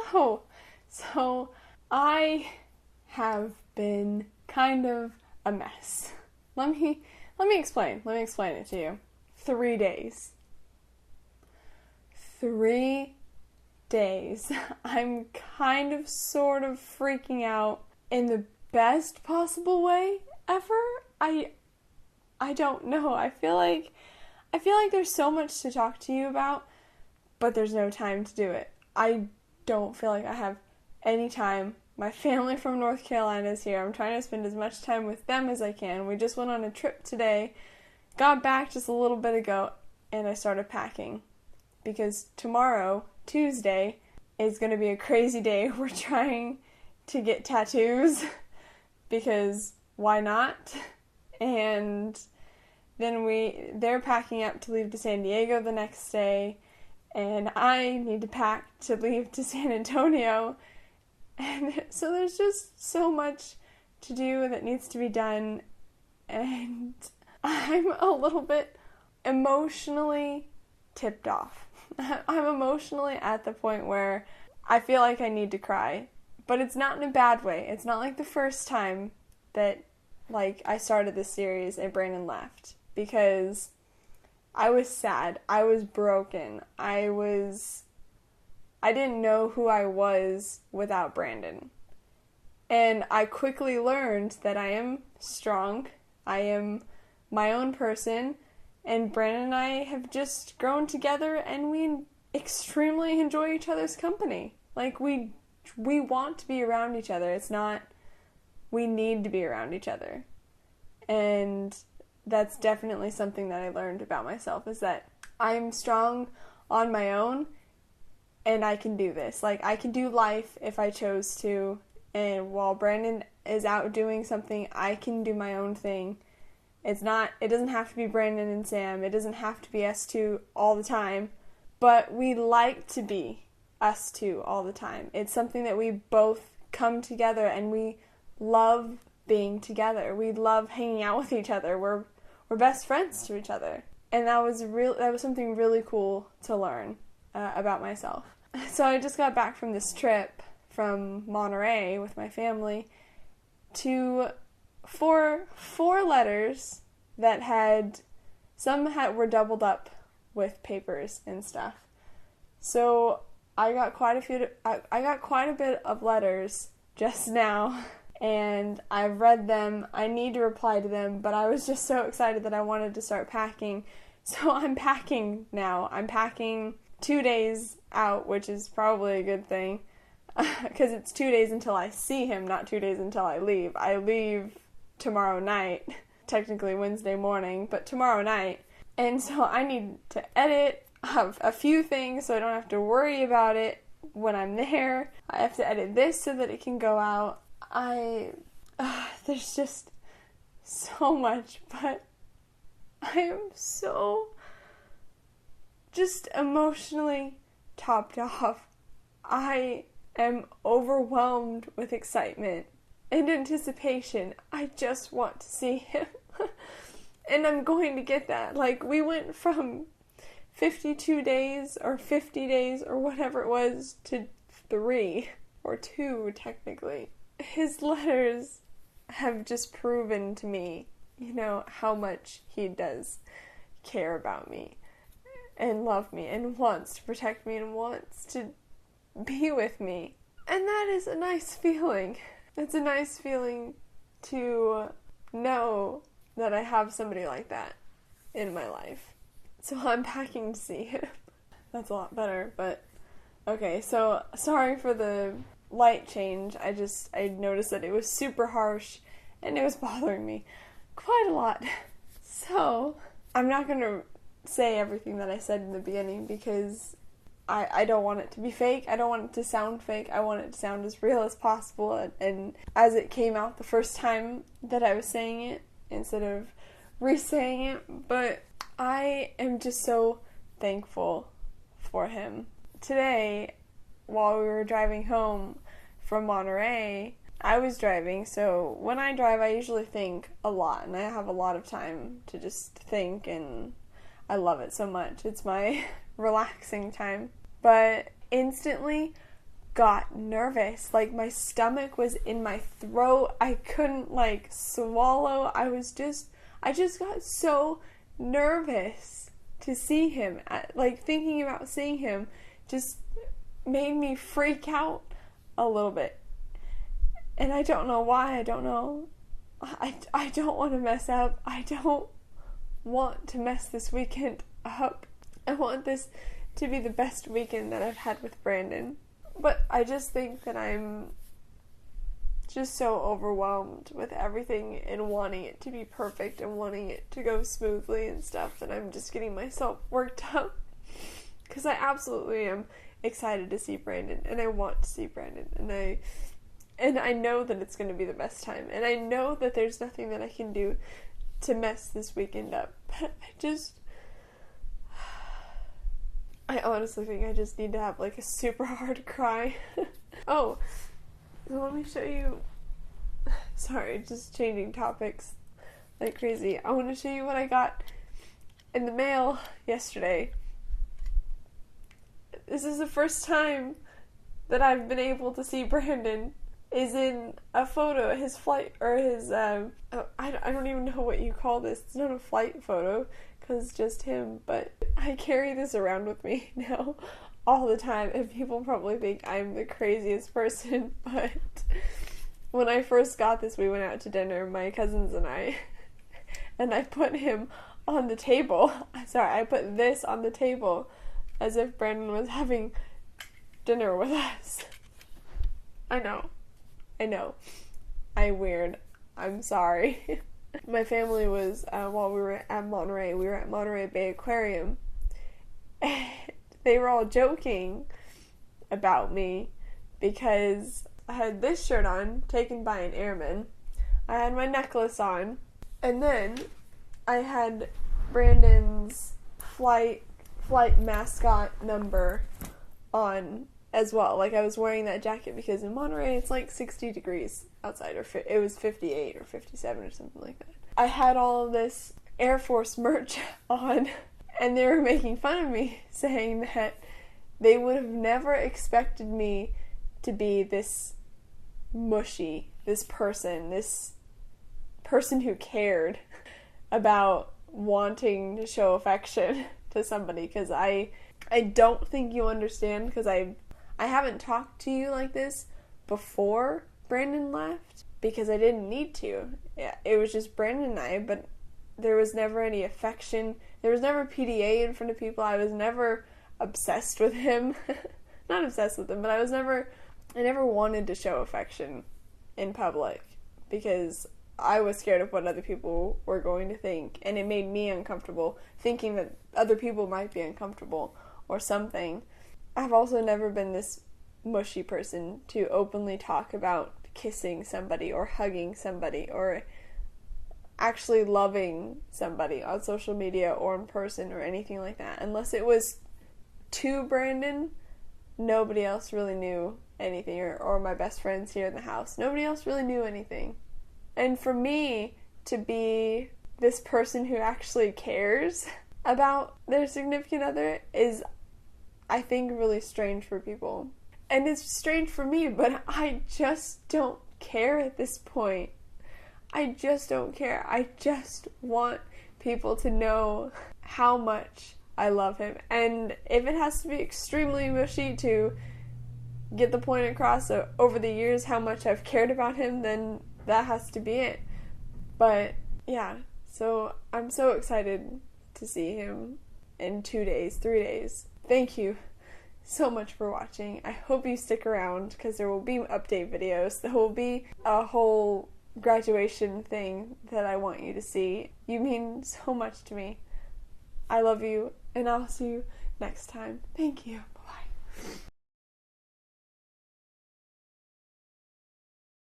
hello. So I have been kind of a mess. Let me explain. Let me explain it to you. 3 days. 3 days. I'm kind of sort of freaking out in the best possible way ever. I don't know. I feel like there's so much to talk to you about, but there's no time to do it. I don't feel like I have any time. My family from North Carolina is here. I'm trying to spend as much time with them as I can. We just went on a trip today, got back just a little bit ago, and I started packing. Because tomorrow, Tuesday, is going to be a crazy day. We're trying to get tattoos, because why not? And then they're packing up to leave to San Diego the next day, and I need to pack to leave to San Antonio. And so there's just so much to do that needs to be done, and I'm a little bit emotionally tipped off. I'm emotionally at the point where I feel like I need to cry, but it's not in a bad way. It's not like the first time that I started this series and Brandon left, because I was sad. I was broken. I didn't know who I was without Brandon. And I quickly learned that I am strong. I am my own person. And Brandon and I have just grown together, and we extremely enjoy each other's company. We want to be around each other. It's not we need to be around each other. And that's definitely something that I learned about myself, is that I'm strong on my own, and I can do this. I can do life if I chose to, and while Brandon is out doing something, I can do my own thing. It doesn't have to be Brandon and Sam. It doesn't have to be us two all the time, but we like to be us two all the time. It's something that we both come together, and we love being together. We love hanging out with each other. We're best friends to each other. And that was something really cool to learn about myself. So I just got back from this trip from Monterey with my family to four letters that were doubled up with papers and stuff. So I got quite a bit of letters just now, and I've read them. I need to reply to them, but I was just so excited that I wanted to start packing. So I'm packing now. I'm packing 2 days out, which is probably a good thing, because it's 2 days until I see him, not 2 days until I leave. I leave tomorrow night, technically Wednesday morning, but tomorrow night. And so I need to edit a few things so I don't have to worry about it when I'm there. I have to edit this so that it can go out. There's just so much, but I am so just emotionally topped off. I am overwhelmed with excitement and anticipation. I just want to see him. And I'm going to get that. We went from 52 days or 50 days or whatever it was to 3 or 2 technically. His letters have just proven to me, how much he does care about me and love me and wants to protect me and wants to be with me. And that is a nice feeling. It's a nice feeling to know that I have somebody like that in my life. So I'm packing to see him. That's a lot better, but okay, so sorry for the light change. I noticed that it was super harsh and it was bothering me quite a lot. So I'm not going to say everything that I said in the beginning, because I don't want it to be fake. I don't want it to sound fake. I want it to sound as real as possible and as it came out the first time that I was saying it, instead of re-saying it. But I am just so thankful for him. Today, while we were driving home from Monterey, I was driving, so when I drive I usually think a lot, and I have a lot of time to just think, and I love it so much. It's my relaxing time. But instantly, got nervous. Like, my stomach was in my throat. I couldn't, like, swallow. I just got so nervous to see him. Like, thinking about seeing him just made me freak out a little bit. And I don't know why. I don't know. I don't want to mess up. I don't want to mess this weekend up. I want this to be the best weekend that I've had with Brandon. But I just think that I'm just so overwhelmed with everything and wanting it to be perfect and wanting it to go smoothly and stuff that I'm just getting myself worked up. Because I absolutely am excited to see Brandon, and I want to see Brandon, and I know that it's going to be the best time, and I know that there's nothing that I can do to mess this weekend up. But I honestly think I just need to have like a super hard cry. Oh, so let me show you. Sorry, just changing topics like crazy. I want to show you what I got in the mail yesterday. This is the first time that I've been able to see Brandon is in a photo, his flight, or his, I don't even know what you call this. It's not a flight photo, because it's just him, but I carry this around with me now all the time, and people probably think I'm the craziest person, but when I first got this, we went out to dinner, my cousins and I put him on the table. I put this on the table as if Brandon was having dinner with us. I know. I'm weird. I'm sorry. My family was, while we were at Monterey Bay Aquarium. They were all joking about me because I had this shirt on, taken by an airman. I had my necklace on, and then I had Brandon's flight mascot number on as well. Like, I was wearing that jacket because in Monterey it's like 60 degrees outside, or it was 58 or 57 or something like that. I had all of this Air Force merch on, and they were making fun of me, saying that they would have never expected me to be this mushy, this person who cared about wanting to show affection to somebody, because I don't think you understand, because I haven't talked to you like this before Brandon left, because I didn't need to. Yeah, it was just Brandon and I, but there was never any affection. There was never PDA in front of people. I was never obsessed with him. Not obsessed with him, but I never wanted to show affection in public, because I was scared of what other people were going to think, and it made me uncomfortable thinking that other people might be uncomfortable or something. I've also never been this mushy person to openly talk about kissing somebody or hugging somebody or actually loving somebody on social media or in person or anything like that. Unless it was to Brandon, nobody else really knew anything, or my best friends here in the house. Nobody else really knew anything. And for me to be this person who actually cares about their significant other is, I think, really strange for people. And it's strange for me, but I just don't care at this point. I just don't care. I just want people to know how much I love him. And if it has to be extremely mushy to get the point across over the years how much I've cared about him, then that has to be it. But yeah, so I'm so excited to see him in 3 days. Thank you so much for watching. I hope you stick around, because there will be update videos. There will be a whole graduation thing that I want you to see. You mean so much to me. I love you, and I'll see you next time. Thank you. Bye-bye.